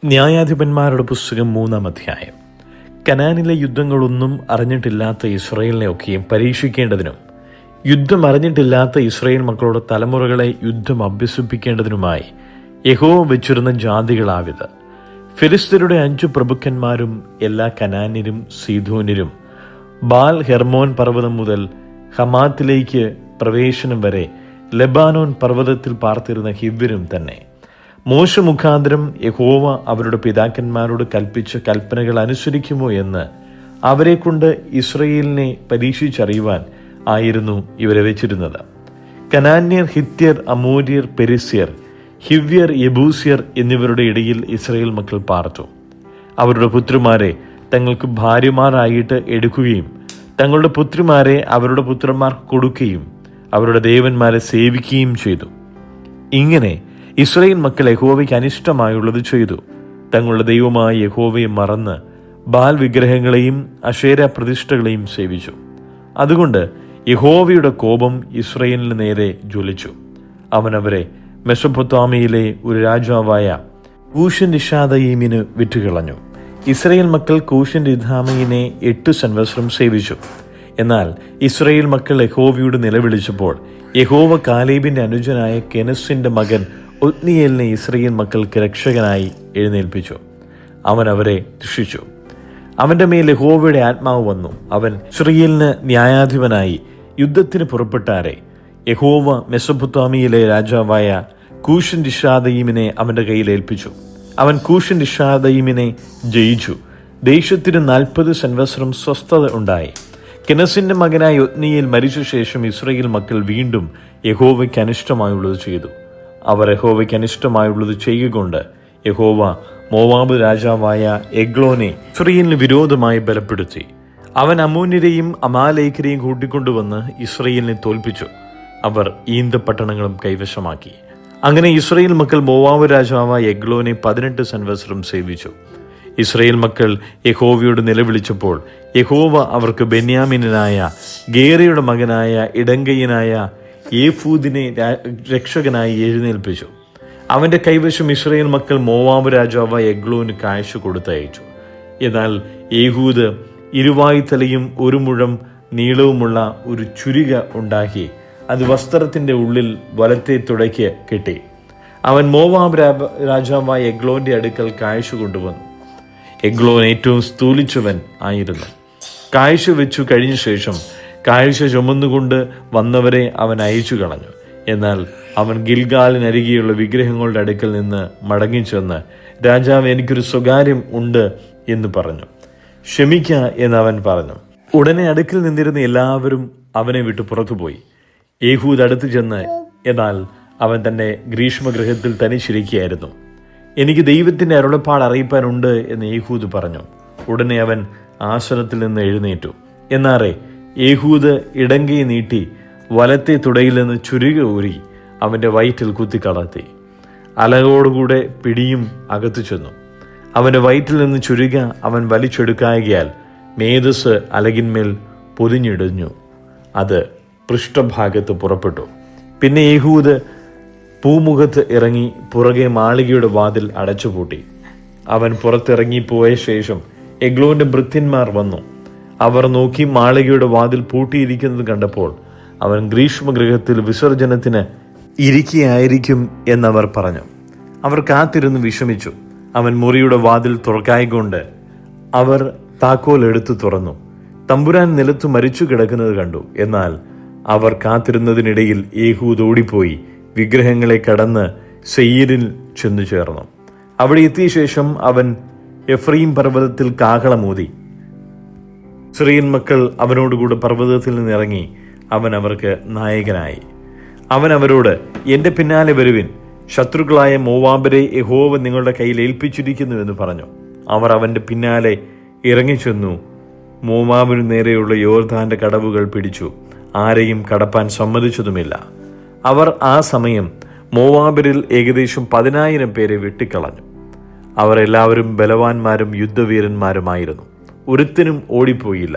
ന്യായാധിപന്മാരുടെ പുസ്തകം 3-ാം അധ്യായം. കനാനിലെ യുദ്ധങ്ങളൊന്നും അറിഞ്ഞിട്ടില്ലാത്ത ഇസ്രായേലിനെയൊക്കെയും പരീക്ഷിക്കേണ്ടതിനും യുദ്ധം അറിഞ്ഞിട്ടില്ലാത്ത ഇസ്രായേൽ മക്കളുടെ തലമുറകളെ യുദ്ധം അഭ്യസിപ്പിക്കേണ്ടതിനുമായി യഹോവ വെച്ചിരുന്ന ജാതികളാവിത്. ഫിലിസ്ത്യരുടെ 5 പ്രഭുക്കന്മാരും എല്ലാ കനാന്യരും സീദോന്യരും ബാൽ ഹെർമോൻ പർവ്വതം മുതൽ ഹമാത്തിലേക്ക് പ്രവേശനം വരെ ലെബാനോൻ പർവ്വതത്തിൽ പാർത്തിരുന്ന ഹിവ്യരും തന്നെ. മോശ മുഖാന്തരം യഹോവ അവരുടെ പിതാക്കന്മാരോട് കൽപ്പിച്ച കൽപ്പനകൾ അനുസരിക്കുമോ എന്ന് അവരെ കൊണ്ട് ഇസ്രയേലിനെ പരീക്ഷിച്ചറിയുവാൻ ആയിരുന്നു ഇവരെ വെച്ചിരുന്നത്. കനാന്യർ, ഹിത്യർ, അമോര്യർ, പെരിസ്യർ, ഹിവ്യർ, യെബൂസ്യർ എന്നിവരുടെ ഇടയിൽ ഇസ്രായേൽ മക്കൾ പാർത്തു. അവരുടെ പുത്രിമാരെ തങ്ങൾക്ക് ഭാര്യമാരായിട്ട് എടുക്കുകയും തങ്ങളുടെ പുത്രിമാരെ അവരുടെ പുത്രന്മാർക്ക് കൊടുക്കുകയും അവരുടെ ദേവന്മാരെ സേവിക്കുകയും ചെയ്തു. ഇങ്ങനെ ഇസ്രായേൽ മക്കൾ യഹോവയ്ക്ക് അനിഷ്ടമായുള്ളത് ചെയ്തു. തങ്ങളുടെ ദൈവമായ യഹോവയെ മറന്ന് ബാൽ വിഗ്രഹങ്ങളെയും അശേര പ്രതിഷ്ഠകളെയും സേവിച്ചു. അതുകൊണ്ട് യഹോവയുടെ കോപം ഇസ്രായേലിന് നേരെ ജ്വലിച്ചു. അവൻ അവരെ മെസൊപ്പൊത്താമിയയിലെ ഒരു രാജാവായ കൂഷൻ-രിശാഥയീമിന് വിറ്റുകളഞ്ഞു. ഇസ്രായേൽ മക്കൾ കൂഷൻ-രിശാഥയീമിനെ 8 സംവത്സരം സേവിച്ചു. എന്നാൽ ഇസ്രായേൽ മക്കൾ യഹോവയോട് നിലവിളിച്ചപ്പോൾ യഹോവ കാലേബിന്റെ അനുജനായ കെനസിന്റെ മകൻ ഒത്നിയേലിനെ ഇസ്രായേൽ മക്കൾക്ക് രക്ഷകനായി എഴുന്നേൽപ്പിച്ചു. അവൻ അവരെ രക്ഷിച്ചു. അവന്റെ മേൽ യഹോവയുടെ ആത്മാവ് വന്നു. അവൻ ഇസ്രായേലിന് ന്യായാധിപനായി യുദ്ധത്തിന് പുറപ്പെട്ടാരെ യഹോവ മെസൊപ്പൊത്താമിയയിലെ രാജാവായ കൂഷൻ-രിശാഥയീമിനെ അവന്റെ കയ്യിൽ ഏൽപ്പിച്ചു. അവൻ കൂഷൻ-രിശാഥയീമിനെ ജയിച്ചു. ദേശത്തിന് 40 സംവത്സരം സ്വസ്ഥത ഉണ്ടായി. കെനസിന്റെ മകനായ ഒത്നിയേൽ മരിച്ച ശേഷം ഇസ്രായേൽ മക്കൾ വീണ്ടും യഹോവയ്ക്ക് അനിഷ്ടമായുള്ളത് ചെയ്തു. അവർ യഹോവയ്ക്ക് അനിഷ്ടമായുള്ളത് ചെയ്യുകൊണ്ട് യഹോവ മോവാബ് രാജാവായ എഗ്ലോനെ ഇസ്രായേലിന് വിരോധമായി ബലപ്പെടുത്തി. അവൻ അമ്മോന്യരെയും അമാലേക്കരെയും കൂട്ടിക്കൊണ്ടുവന്ന് ഇസ്രായേലിനെ തോൽപ്പിച്ചു. അവർ ഈന്തപ്പട്ടണങ്ങളും കൈവശമാക്കി. അങ്ങനെ ഇസ്രായേൽ മക്കൾ മോവാബ് രാജാവായ എഗ്ലോനെ 18 സംവത്സരം സേവിച്ചു. ഇസ്രായേൽ മക്കൾ യഹോവയോട് നിലവിളിച്ചപ്പോൾ യഹോവ അവർക്ക് ബെന്യാമീനായ ഗേറയുടെ മകനായ ഇടങ്കയ്യനായ ഏഫൂദിനെ രക്ഷകനായി എഴുന്നേൽപ്പിച്ചു. അവന്റെ കൈവശം ഇസ്രായേൽ മക്കൾ മോവാബ് രാജാവായ എഗ്ലോന് കാഴ്ച കൊടുത്തയച്ചു. എന്നാൽ ഏഹൂദ് 2 തലയും 1 മുഴം നീളവുമുള്ള ഒരു ചുരിക ഉണ്ടാക്കി അത് വസ്ത്രത്തിന്റെ ഉള്ളിൽ വലത്തെ തുടയ്ക്ക് കെട്ടി. അവൻ മോവാബ് രാജാവായ എഗ്ലോന്റെ അടുക്കൽ കാഴ്ച കൊണ്ടുവന്നു. എഗ്ലോൻ ഏറ്റവും സ്ഥൂലിച്ചവൻ ആയിരുന്നു. കാഴ്ച വെച്ചു കഴിഞ്ഞ ശേഷം കാഴ്ച ചുമന്നുകൊണ്ട് വന്നവരെ അവൻ അയച്ചു കളഞ്ഞു. എന്നാൽ അവൻ ഗിൽഗാലിനരികെയുള്ള വിഗ്രഹങ്ങളുടെ അടുക്കൽ നിന്ന് മടങ്ങിച്ചെന്ന്, രാജാവ്, എനിക്കൊരു സ്വകാര്യം ഉണ്ട് എന്ന് പറഞ്ഞു. ക്ഷമിക്ക എന്ന് അവൻ പറഞ്ഞു. ഉടനെ അടുക്കിൽ നിന്നിരുന്ന എല്ലാവരും അവനെ വിട്ടു പുറത്തുപോയി. ഏഹൂദ് അടുത്തു ചെന്ന്, എന്നാൽ അവൻ തന്റെ ഗ്രീഷ്മഗൃഹത്തിൽ തനിച്ചിരിക്കുകയായിരുന്നു. എനിക്ക് ദൈവത്തിന്റെ അരുളപ്പാട് അറിയിപ്പാനുണ്ട് എന്ന് ഏഹൂദ് പറഞ്ഞു. ഉടനെ അവൻ ആസനത്തിൽ നിന്ന് എഴുന്നേറ്റു. എന്നാറേ ഏഹൂദ് ഇടങ്കൈ നീട്ടി വലത്തെ തുടയിൽ നിന്ന് ചുരുക ഊരി അവന്റെ വയറ്റിൽ കുത്തിക്കളത്തി. അലകോടുകൂടെ പിടിയും അകത്തു ചെന്നു. അവന്റെ വയറ്റിൽ നിന്ന് ചുരുക അവൻ വലിച്ചെടുക്കായകയാൽ മേധസ് അലകിന്മേൽ പൊതിഞ്ഞിടഞ്ഞു. അത് പൃഷ്ഠഭാഗത്ത് പുറപ്പെട്ടു. പിന്നെ ഏഹൂദ് പൂമുഖത്ത് ഇറങ്ങി പുറകെ മാളികയുടെ വാതിൽ അടച്ചുപൂട്ടി. അവൻ പുറത്തിറങ്ങിപ്പോയ ശേഷം എഗ്ലോന്റെ ഭൃത്യന്മാർ വന്നു. അവർ നോക്കി മാളികയുടെ വാതിൽ പൂട്ടിയിരിക്കുന്നത് കണ്ടപ്പോൾ അവൻ ഗ്രീഷ്മഗൃഹത്തിൽ വിസർജനത്തിന് ഇരിക്കുകയായിരിക്കും എന്നവർ പറഞ്ഞു. അവർ കാത്തിരുന്ന് വിഷമിച്ചു. അവൻ മുറിയുടെ വാതിൽ തുറക്കായിക്കൊണ്ട് അവർ താക്കോൽ എടുത്തു തുറന്നു. തമ്പുരാൻ നിലത്തു മരിച്ചു കിടക്കുന്നത് കണ്ടു. എന്നാൽ അവർ കാത്തിരുന്നതിനിടയിൽ ഏഹൂദ് ഓടിപ്പോയി വിഗ്രഹങ്ങളെ കടന്ന് സെയീരിൽ ചെന്നു ചേർന്നു. അവിടെ എത്തിയ ശേഷം അവൻ എഫ്രയീം പർവ്വതത്തിൽ കാഹളമൂതി. ഇസ്രായേൽ മക്കൾ അവനോടുകൂടെ പർവ്വതത്തിൽ നിന്നിറങ്ങി. അവൻ അവർക്ക് നായകനായി. അവൻ അവരോട്, എന്റെ പിന്നാലെ വരുവിൻ, ശത്രുക്കളായ മോവാബരെ യഹോവ നിങ്ങളുടെ കയ്യിൽ ഏൽപ്പിച്ചിരിക്കുന്നു എന്ന് പറഞ്ഞു. അവർ അവന്റെ പിന്നാലെ ഇറങ്ങിച്ചെന്നു. മോവാബിനു നേരെയുള്ള യോർദാന്റെ കടവുകൾ പിടിച്ചു. ആരെയും കടപ്പാൻ സമ്മതിച്ചതുമില്ല. അവർ ആ സമയം മോവാബിരിൽ ഏകദേശം 10,000 പേരെ വെട്ടിക്കളഞ്ഞു. അവർ എല്ലാവരും ബലവാന്മാരും യുദ്ധവീരന്മാരുമായിരുന്നു. ഒരുത്തനും ഓടിപ്പോയില്ല.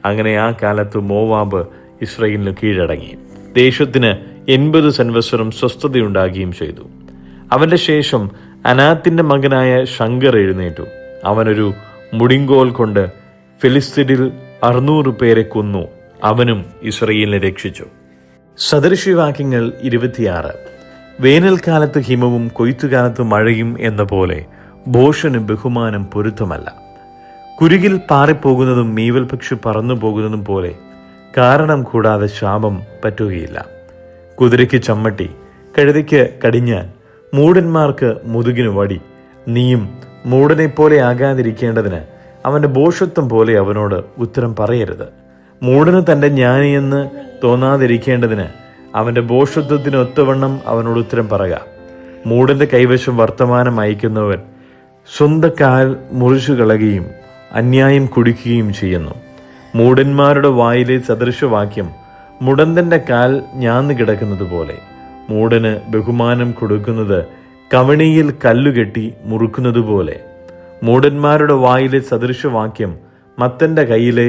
അങ്ങനെ ആ കാലത്ത് മോവാബ് ഇസ്രായേലിന് കീഴടങ്ങി. ദേശത്തിന് 80 സംവത്സരം സ്വസ്ഥതയുണ്ടാകുകയും ചെയ്തു. അവന്റെ ശേഷം അനാത്തിന്റെ മകനായ ശങ്കർ എഴുന്നേറ്റു. അവനൊരു മുടിങ്കോൽ കൊണ്ട് ഫിലിസ്തീനിൽ 600 പേരെ കൊന്നു. അവനും ഇസ്രായേലിനെ രക്ഷിച്ചു. സദൃശ്യവാക്യങ്ങൾ 26. വേനൽക്കാലത്ത് ഹിമവും കൊയ്ത്തുകാലത്ത് മഴയും എന്ന പോലെ ഭോഷന് ബഹുമാനം പൊരുത്തമല്ല. കുരുകിൽ പാറിപ്പോകുന്നതും മീവൽ പക്ഷി പറന്നു പോകുന്നതും പോലെ കാരണം കൂടാതെ ശാപം പറ്റുകയില്ല. കുതിരയ്ക്ക് ചമ്മട്ടി, കഴുതയ്ക്ക് കടിഞ്ഞാൻ, മൂഢന്മാർക്ക് മുതുകിന് വടി. നീയും മൂഢനെപ്പോലെ ആകാതിരിക്കേണ്ടതിന് അവന്റെ ഭോഷത്വം പോലെ അവനോട് ഉത്തരം പറയരുത്. മൂഢന് തന്റെ ജ്ഞാനിയെന്ന് തോന്നാതിരിക്കേണ്ടതിന് അവന്റെ ഭോഷത്വത്തിന് ഒത്തവണ്ണം അവനോട് ഉത്തരം പറയുക. മൂഢന്റെ കൈവശം വർത്തമാനം അയക്കുന്നവൻ സ്വന്തം കാൽ മുറിച്ചു കളയുകയും അന്യായം കുടിക്കുകയും ചെയ്യുന്നു. മൂഢന്മാരുടെ വായിലെ സദൃശവാക്യം മുടന്തന്റെ കാൽ ഞാന്നു കിടക്കുന്നത് പോലെ. മൂഢന് ബഹുമാനം കൊടുക്കുന്നത് കവണിയിൽ കല്ലുകെട്ടി മുറുക്കുന്നത് പോലെ. മൂഢന്മാരുടെ വായിലെ സദൃശവാക്യം മത്തന്റെ കയ്യിലെ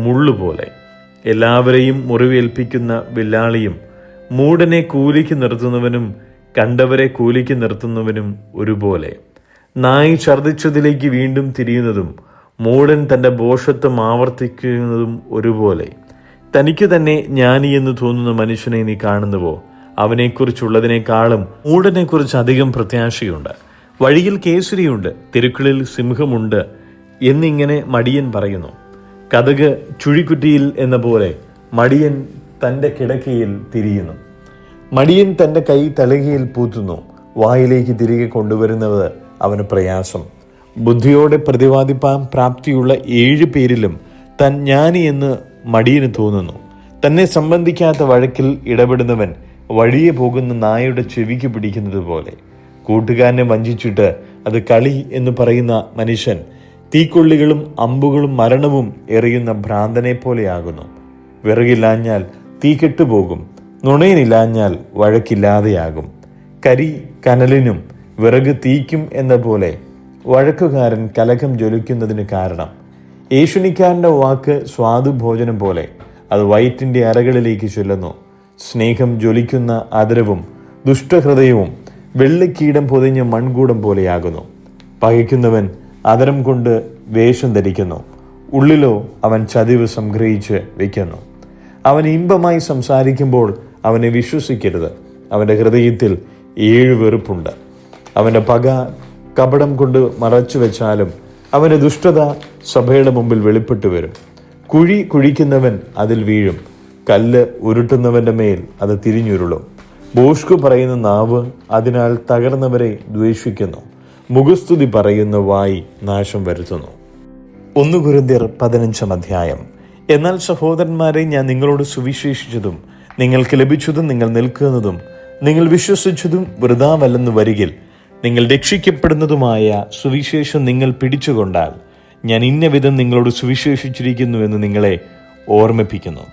മുള്ളുപോലെ. എല്ലാവരെയും മുറിവേൽപ്പിക്കുന്ന വില്ലാളിയും മൂഢനെ കൂലിക്ക് നിർത്തുന്നവനും കണ്ടവരെ കൂലിക്ക് നിർത്തുന്നവനും ഒരുപോലെ. നായി ഛർദ്ദിച്ചതിലേക്ക് വീണ്ടും തിരിയുന്നതും മൂഢൻ തന്റെ ഭോഷത്വം ആവർത്തിക്കുന്നതും ഒരുപോലെ. തനിക്ക് തന്നെ ജ്ഞാനിയെന്ന് തോന്നുന്ന മനുഷ്യനെ നീ കാണുന്നുവോ? അവനെക്കുറിച്ചുള്ളതിനേക്കാളും മൂഢനെക്കുറിച്ച് അധികം പ്രത്യാശയുണ്ട്. വഴിയിൽ കേസരിയുണ്ട്, തെരുക്കളിൽ സിംഹമുണ്ട് എന്നിങ്ങനെ മടിയൻ പറയുന്നു. കതക് ചുഴിക്കുറ്റിയിൽ എന്ന പോലെ മടിയൻ തൻ്റെ കിടക്കയിൽ തിരിയുന്നു. മടിയൻ തൻ്റെ കൈ തലകയിൽ പൂത്തുന്നു. വായിലേക്ക് തിരികെ കൊണ്ടുവരുന്നത് അവന് പ്രയാസം. ബുദ്ധിയോടെ പ്രതിപാദിപ്പാൻ പ്രാപ്തിയുള്ള 7 പേരിലും താൻ ജ്ഞാനി എന്ന് മടിയന് തോന്നുന്നു. തന്നെ സംബന്ധിക്കാത്ത വഴക്കിൽ ഇടപെടുന്നവൻ വഴിയെ പോകുന്ന നായയുടെ ചെവിക്ക് പിടിക്കുന്നത് പോലെ. കൂട്ടുകാരനെ വഞ്ചിച്ചിട്ട് അത് കളി എന്ന് പറയുന്ന മനുഷ്യൻ തീക്കൊള്ളികളും അമ്പുകളും മരണവും എറിയുന്ന ഭ്രാന്തനെ പോലെയാകുന്നു. വിറകില്ലാഞ്ഞാൽ തീ കെട്ടുപോകും, നുണയനില്ലാഞ്ഞാൽ വഴക്കില്ലാതെയാകും. കരി കനലിനും വിറക് തീക്കും എന്ന പോലെ വഴക്കുകാരൻ കലകം ജ്വലിക്കുന്നതിന് കാരണം. ഏഷണിക്കാരൻ്റെ വാക്ക് സ്വാദുഭോജനം പോലെ, അത് വയറ്റിൻ്റെ അറകളിലേക്ക് ചൊല്ലുന്നു. സ്നേഹം ജ്വലിക്കുന്ന ആദരവും ദുഷ്ടഹൃദയവും വെള്ളിക്കീടം പൊതിഞ്ഞ മൺകൂടം പോലെയാകുന്നു. പകയ്ക്കുന്നവൻ അതരം കൊണ്ട് വേഷം ധരിക്കുന്നു, ഉള്ളിലോ അവൻ ചതിവ് സംഗ്രഹിച്ച് വയ്ക്കുന്നു. അവൻ ഇമ്പമായി സംസാരിക്കുമ്പോൾ അവനെ വിശ്വസിക്കരുത്. അവൻ്റെ ഹൃദയത്തിൽ 7 വെറുപ്പുണ്ട്. അവൻ്റെ പക കപടം കൊണ്ട് മറച്ചു വെച്ചാലും അവൻ്റെ ദുഷ്ടത സഭയുടെ മുമ്പിൽ വെളിപ്പെട്ടു വരും. കുഴി കുഴിക്കുന്നവൻ അതിൽ വീഴും, കല്ല് ഉരുട്ടുന്നവന്റെ മേൽ അത് തിരിഞ്ഞുരുളും. ഭോഷ്കു പറയുന്ന നാവ് അതിനാൽ തകർന്നവരെ ദ്വേഷിക്കുന്നു. മുഖസ്തുതി പറയുന്ന വായി നാശം വരുത്തുന്നു. 1 കൊരിന്ത്യർ 15 അധ്യായം. എന്നാൽ സഹോദരന്മാരെ, ഞാൻ നിങ്ങളോട് സുവിശേഷിച്ചതും നിങ്ങൾക്ക് ലഭിച്ചതും നിങ്ങൾ നിൽക്കുന്നതും നിങ്ങൾ വിശ്വസിച്ചതും വൃഥാവല്ലെന്ന് വരികിൽ നിങ്ങൾ രക്ഷിക്കപ്പെടുന്നതുമായ സുവിശേഷം നിങ്ങൾ പിടിച്ചുകൊണ്ടാൽ ഞാൻ ഇന്ന വിധം നിങ്ങളോട് സുവിശേഷിച്ചിരിക്കുന്നു എന്ന് നിങ്ങളെ ഓർമ്മിപ്പിക്കുന്നു.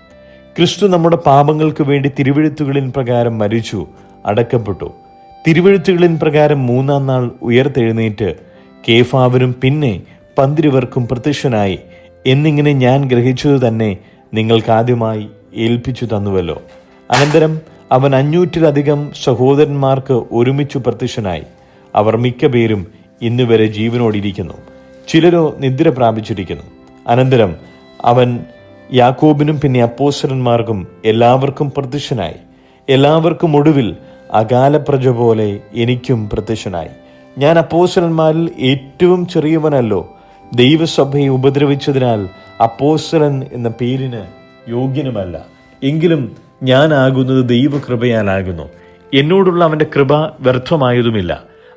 ക്രിസ്തു നമ്മുടെ പാപങ്ങൾക്ക് വേണ്ടി തിരുവെഴുത്തുകളിൻ പ്രകാരം മരിച്ചു, അടക്കപ്പെട്ടു. തിരുവെഴുത്തുകളിൻ പ്രകാരം 3-ാം നാൾ ഉയർത്തെഴുന്നേറ്റ് കേഫാവിനും പിന്നെ 12 പേർക്കും പ്രത്യക്ഷനായി എന്നിങ്ങനെ ഞാൻ ഗ്രഹിച്ചത് തന്നെ നിങ്ങൾക്കാദ്യമായി ഏൽപ്പിച്ചു തന്നുവല്ലോ. അനന്തരം അവൻ 500-ലധികം സഹോദരന്മാർക്ക് ഒരുമിച്ചു പ്രത്യക്ഷനായി. അവർ മിക്ക പേരും ഇന്നുവരെ ജീവനോടിരിക്കുന്നു, ചിലരോ നിദ്ര പ്രാപിച്ചിരിക്കുന്നു. അനന്തരം അവൻ യാക്കോബിനും പിന്നെ അപ്പോസ്തലന്മാർക്കും എല്ലാവർക്കും പ്രത്യക്ഷനായി. എല്ലാവർക്കും ഒടുവിൽ അകാലപ്രജ പോലെ എനിക്കും പ്രത്യക്ഷനായി. ഞാൻ അപ്പോസ്തലന്മാരിൽ ഏറ്റവും ചെറിയവനല്ലോ. ദൈവസഭയെ ഉപദ്രവിച്ചതിനാൽ അപ്പോസ്തലൻ എന്ന പേരിന് യോഗ്യനുമല്ല. എങ്കിലും ഞാനാകുന്നത് ദൈവകൃപയാലാകുന്നു. എന്നോടുള്ള അവന്റെ കൃപ വ്യർത്ഥമായതുമില്ല.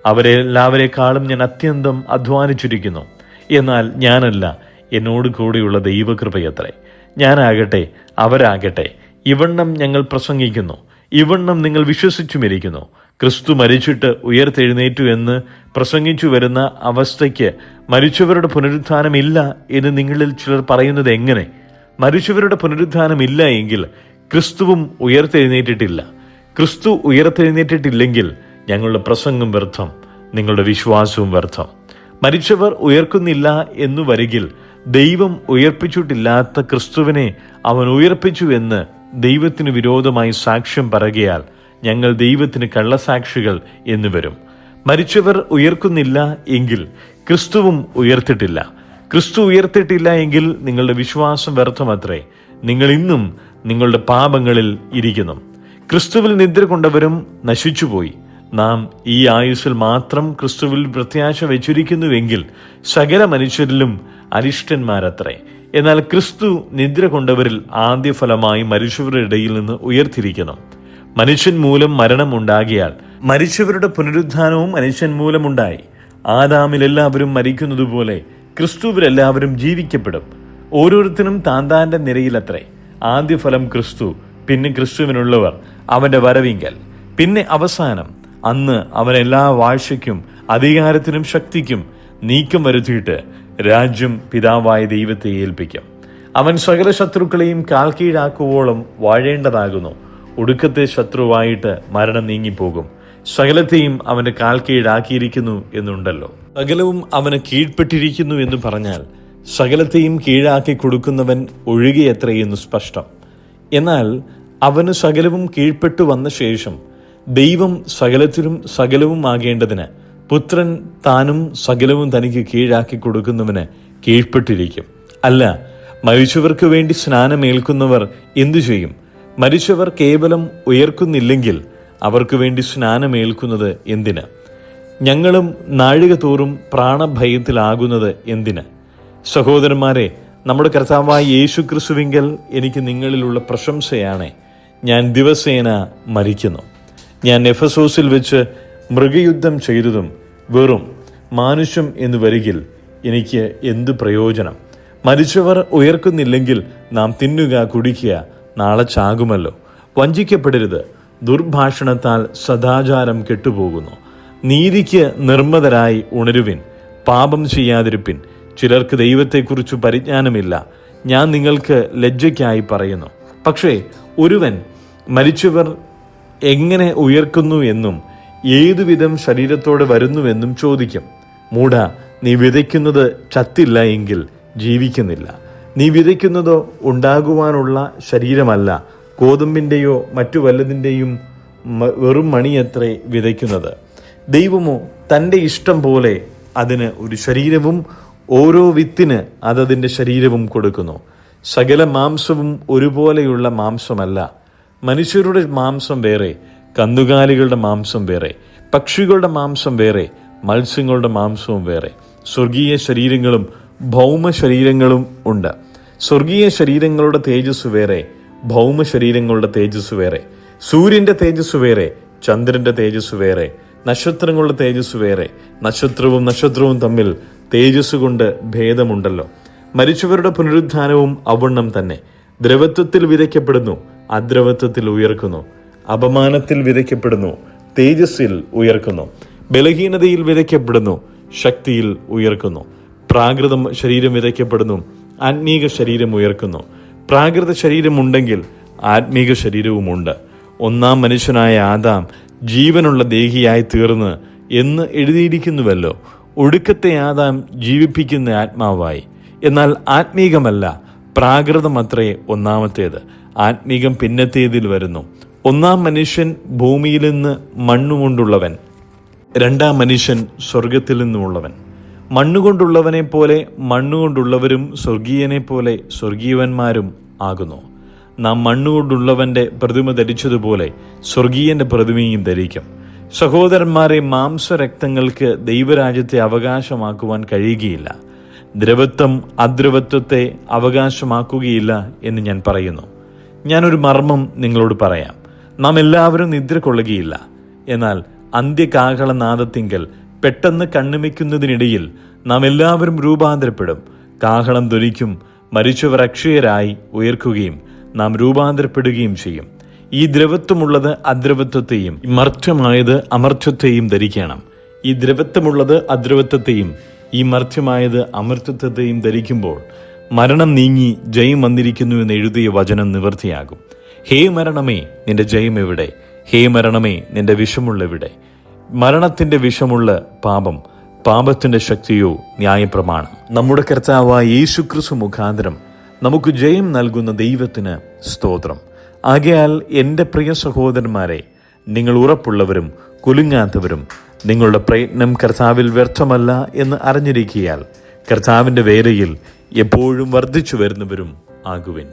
അവരെല്ലാവരെക്കാളും ഞാൻ അത്യന്തം അധ്വാനിച്ചിരിക്കുന്നു. എന്നാൽ ഞാനല്ല, എന്നോട് കൂടെയുള്ള ദൈവകൃപയത്രേ. ഞാനാകട്ടെ അവരാകട്ടെ ഇവണ്ണം ഞങ്ങൾ പ്രസംഗിക്കുന്നു, ഇവണ്ണം നിങ്ങൾ വിശ്വസിച്ചുമിരിക്കുന്നു. ക്രിസ്തു മരിച്ചിട്ട് ഉയർത്തെഴുന്നേറ്റു എന്ന് പ്രസംഗിച്ചു വരുന്ന അവസ്ഥയ്ക്ക് മരിച്ചവരുടെ പുനരുത്ഥാനം ഇല്ല എന്ന് നിങ്ങളിൽ ചിലർ പറയുന്നത് എങ്ങനെ? മരിച്ചവരുടെ പുനരുത്ഥാനം ഇല്ല എങ്കിൽ ക്രിസ്തുവും ഉയർത്തെഴുന്നേറ്റിട്ടില്ല. ക്രിസ്തു ഉയർത്തെഴുന്നേറ്റിട്ടില്ലെങ്കിൽ ഞങ്ങളുടെ പ്രസംഗം വ്യർത്ഥം, നിങ്ങളുടെ വിശ്വാസവും വ്യർത്ഥം. മരിച്ചവർ ഉയർക്കുന്നില്ല എന്നു വരികിൽ ദൈവം ഉയർപ്പിച്ചിട്ടില്ലാത്ത ക്രിസ്തുവിനെ അവൻ ഉയർപ്പിച്ചു എന്ന് ദൈവത്തിന് വിരോധമായി സാക്ഷ്യം പറയുകയാൽ ഞങ്ങൾ ദൈവത്തിന് കള്ളസാക്ഷികൾ എന്നു വരും. മരിച്ചവർ ഉയർക്കുന്നില്ല എങ്കിൽ ക്രിസ്തുവും ഉയർത്തിട്ടില്ല. ക്രിസ്തു ഉയർത്തിട്ടില്ല എങ്കിൽ നിങ്ങളുടെ വിശ്വാസം വ്യർത്ഥമത്രേ. നിങ്ങൾ ഇന്നും നിങ്ങളുടെ പാപങ്ങളിൽ ഇരിക്കുന്നു. ക്രിസ്തുവിൽ നിദ്ര കൊണ്ടവരും നശിച്ചുപോയി. നാം ഈ ആയുസ്സിൽ മാത്രം ക്രിസ്തുവിൽ പ്രത്യാശ വെച്ചിരിക്കുന്നുവെങ്കിൽ സകല മനുഷ്യരിലും അരിഷ്ടന്മാരത്രേ. എന്നാൽ ക്രിസ്തു നിദ്ര കൊണ്ടവരിൽ ആദ്യ ഫലമായി മരിച്ചവരുടെ ഇടയിൽ നിന്ന് ഉയർത്തിരിക്കുന്നു. മനുഷ്യൻ മൂലം മരണം ഉണ്ടാകിയാൽ മരിച്ചവരുടെ പുനരുത്ഥാനവും മനുഷ്യൻ മൂലമുണ്ടായി. ആദാമിൽ എല്ലാവരും മരിക്കുന്നതുപോലെ ക്രിസ്തുവിൽ എല്ലാവരും ജീവിക്കപ്പെടും. ഓരോരുത്തരും താന്താന്റെ നിരയിലത്രേ. ആദ്യ ഫലം ക്രിസ്തു, പിന്നെ ക്രിസ്തുവിനുള്ളവർ അവന്റെ വരവിങ്കൽ, പിന്നെ അവസാനം. അന്ന് അവൻ എല്ലാ വാഴ്ചയ്ക്കും അധികാരത്തിനും ശക്തിക്കും നീക്കം വരുത്തിയിട്ട് രാജ്യം പിതാവായ ദൈവത്തെ ഏൽപ്പിക്കും. അവൻ സകല ശത്രുക്കളെയും കാൽ കീഴാക്കുവോളം വാഴേണ്ടതാകുന്നു. ഒടുക്കത്തെ ശത്രുവായിട്ട് മരണം നീങ്ങിപ്പോകും. സകലത്തെയും അവന്റെ കാൽ കീഴാക്കിയിരിക്കുന്നു എന്നുണ്ടല്ലോ. സകലവും അവന് കീഴ്പ്പെട്ടിരിക്കുന്നു എന്ന് പറഞ്ഞാൽ സകലത്തെയും കീഴാക്കി കൊടുക്കുന്നവൻ ഒഴികെയത്രയെന്ന് സ്പഷ്ടം. എന്നാൽ അവന് സകലവും കീഴ്പ്പെട്ടു വന്ന ശേഷം ദൈവം സകലത്തിലും സകലവും ആകേണ്ടതിന് പുത്രൻ താനും സകലവും തനിക്ക് കീഴാക്കി കൊടുക്കുന്നവന് കീഴ്പ്പെട്ടിരിക്കും. അല്ല, മരിച്ചവർക്ക് വേണ്ടി സ്നാനമേൽക്കുന്നവർ എന്തു ചെയ്യും? മരിച്ചവർ കേവലം ഉയർക്കുന്നില്ലെങ്കിൽ അവർക്ക് വേണ്ടി സ്നാനമേൽക്കുന്നത് എന്തിന്? ഞങ്ങളും നാഴിക തോറും പ്രാണഭയത്തിലാകുന്നത് എന്തിന്? സഹോദരന്മാരെ, നമ്മുടെ കർത്താവായ യേശു ക്രിസ്തുവിങ്കൽ എനിക്ക് നിങ്ങളിലുള്ള പ്രശംസയാണ്. ഞാൻ ദിവസേന മരിക്കുന്നു. ഞാൻ എഫെസോസിൽ വെച്ച് മൃഗയുദ്ധം ചെയ്തതും വെറും മാനുഷ്യം എന്ന് വരികിൽ എനിക്ക് എന്ത് പ്രയോജനം? മരിച്ചവർ ഉയർക്കുന്നില്ലെങ്കിൽ നാം തിന്നുക കുടിക്കുക, നാളെ ചാകുമല്ലോ. വഞ്ചിക്കപ്പെടരുത്. ദുർഭാഷണത്താൽ സദാചാരം കെട്ടുപോകുന്നു. നീതിക്ക് നിർമ്മതരായി ഉണരുവിൻ. പാപം ചെയ്യാതിരിപ്പിൻ. ചിലർക്ക് ദൈവത്തെക്കുറിച്ച് പരിജ്ഞാനമില്ല. ഞാൻ നിങ്ങൾക്ക് ലജ്ജയ്ക്കായി പറയുന്നു. പക്ഷേ ഒരുവൻ മരിച്ചവർ എങ്ങനെ ഉയർക്കുന്നു എന്നും ഏതുവിധം ശരീരത്തോടെ വരുന്നുവെന്നും ചോദിക്കും. മൂഢ, നീ വിതയ്ക്കുന്നത് ചത്തില്ല എങ്കിൽ ജീവിക്കുന്നില്ല. നീ വിതയ്ക്കുന്നതോ ഉണ്ടാകുവാനുള്ള ശരീരമല്ല, ഗോതമ്പിൻ്റെയോ മറ്റു വല്ലതിൻ്റെയും വെറും മണിയത്രേ വിതയ്ക്കുന്നത്. ദൈവമോ തൻ്റെ ഇഷ്ടം പോലെ അതിന് ഒരു ശരീരവും ഓരോ വിത്തിന് അതതിൻ്റെ ശരീരവും കൊടുക്കുന്നു. സകല മാംസവും ഒരുപോലെയുള്ള മാംസമല്ല. മനുഷ്യരുടെ മാംസം വേറെ, കന്നുകാലികളുടെ മാംസം വേറെ, പക്ഷികളുടെ മാംസം വേറെ, മത്സ്യങ്ങളുടെ മാംസവും വേറെ. സ്വർഗീയ ശരീരങ്ങളും ഭൗമ ശരീരങ്ങളും ഉണ്ട്. സ്വർഗീയ ശരീരങ്ങളുടെ തേജസ് വേറെ, ഭൗമ ശരീരങ്ങളുടെ തേജസ് വേറെ. സൂര്യന്റെ തേജസ് വേറെ, ചന്ദ്രന്റെ തേജസ് വേറെ, നക്ഷത്രങ്ങളുടെ തേജസ് വേറെ. നക്ഷത്രവും തമ്മിൽ തേജസ് കൊണ്ട് ഭേദമുണ്ടല്ലോ. മരിച്ചവരുടെ പുനരുത്ഥാനവും അവണ്ണം തന്നെ. ദ്രവത്വത്തിൽ വിതയ്ക്കപ്പെടുന്നു, അദ്രവത്വത്തിൽ ഉയർക്കുന്നു. അപമാനത്തിൽ വിതയ്ക്കപ്പെടുന്നു, തേജസ്സിൽ ഉയർക്കുന്നു. ബലഹീനതയിൽ വിതയ്ക്കപ്പെടുന്നു, ശക്തിയിൽ ഉയർക്കുന്നു. പ്രാകൃത ശരീരം വിതയ്ക്കപ്പെടുന്നു, ആത്മീക ശരീരം ഉയർക്കുന്നു. പ്രാകൃത ശരീരമുണ്ടെങ്കിൽ ആത്മീക ശരീരവുമുണ്ട്. ഒന്നാം മനുഷ്യനായ ആദാം ജീവനുള്ള ദേഹിയായി തീർന്ന് എന്ന് എഴുതിയിരിക്കുന്നുവല്ലോ. ഒടുക്കത്തെ ആദാം ജീവിപ്പിക്കുന്ന ആത്മാവായി. എന്നാൽ ആത്മീകമല്ല, പ്രാകൃതമത്രേ ഒന്നാമത്തേത്. ആത്മീകം പിന്നത്തേതിൽ വരുന്നു. ഒന്നാം മനുഷ്യൻ ഭൂമിയിൽ നിന്ന് മണ്ണുകൊണ്ടുള്ളവൻ, രണ്ടാം മനുഷ്യൻ സ്വർഗത്തിൽ നിന്നുമുള്ളവൻ. മണ്ണുകൊണ്ടുള്ളവനെ പോലെ മണ്ണുകൊണ്ടുള്ളവരും സ്വർഗീയനെ പോലെ സ്വർഗീയവന്മാരും ആകുന്നു. നാം മണ്ണുകൊണ്ടുള്ളവന്റെ പ്രതിമ ധരിച്ചതുപോലെ സ്വർഗീയന്റെ പ്രതിമയും ധരിക്കും. സഹോദരന്മാരെ, മാംസരക്തങ്ങൾക്ക് ദൈവരാജ്യത്തെ അവകാശമാക്കുവാൻ കഴിയുകയില്ല. ദ്രവത്വം അദ്രവത്വത്തെ അവകാശമാക്കുകയില്ല എന്ന് ഞാൻ പറയുന്നു. ഞാനൊരു മർമ്മം നിങ്ങളോട് പറയാം. നാം എല്ലാവരും നിദ്ര കൊള്ളുകയില്ല. എന്നാൽ അന്ത്യകാഹളനാദത്തിങ്കൽ പെട്ടെന്ന് കണ്ണുമിക്കുന്നതിനിടയിൽ നാം എല്ലാവരും രൂപാന്തരപ്പെടും. കാഹളം ധ്വനിക്കും, മരിച്ചവർ അക്ഷയരായി ഉയർക്കുകയും നാം രൂപാന്തരപ്പെടുകയും ചെയ്യും. ഈ ദ്രവത്വമുള്ളത് അദ്രവത്വത്തെയും മർത്യമായത് അമർത്യത്തെയും ധരിക്കണം. ഈ ദ്രവത്വമുള്ളത് അദ്രവത്വത്തെയും ഈ മർത്യമായത് അമർത്യത്വത്തെയും ധരിക്കുമ്പോൾ മരണം നീങ്ങി ജയം വന്നിരിക്കുന്നു എന്ന് എഴുതിയ വചനം നിവൃത്തിയാകും. ഹേ മരണമേ, നിന്റെ ജയം എവിടെ? ഹേ മരണമേ, നിന്റെ വിഷമുള്ളെവിടെ? മരണത്തിന്റെ വിഷമുള്ള പാപം, പാപത്തിന്റെ ശക്തിയോ ന്യായപ്രമാണം. നമ്മുടെ കർത്താവായ യേശുക്രിസ്തു മുഖാന്തരം നമുക്ക് ജയം നൽകുന്ന ദൈവത്തിന് സ്തോത്രം. ആകയാൽ എൻ്റെ പ്രിയ സഹോദരന്മാരെ, നിങ്ങൾ ഉറപ്പുള്ളവരും കുലുങ്ങാത്തവരും നിങ്ങളുടെ പ്രയത്നം കർത്താവിൽ വ്യർത്ഥമല്ല എന്ന് അറിഞ്ഞിരിക്കിയാൽ കർത്താവിൻ്റെ വേലയിൽ എപ്പോഴും വർദ്ധിച്ചു വരുന്നവരും ആകുവിൻ.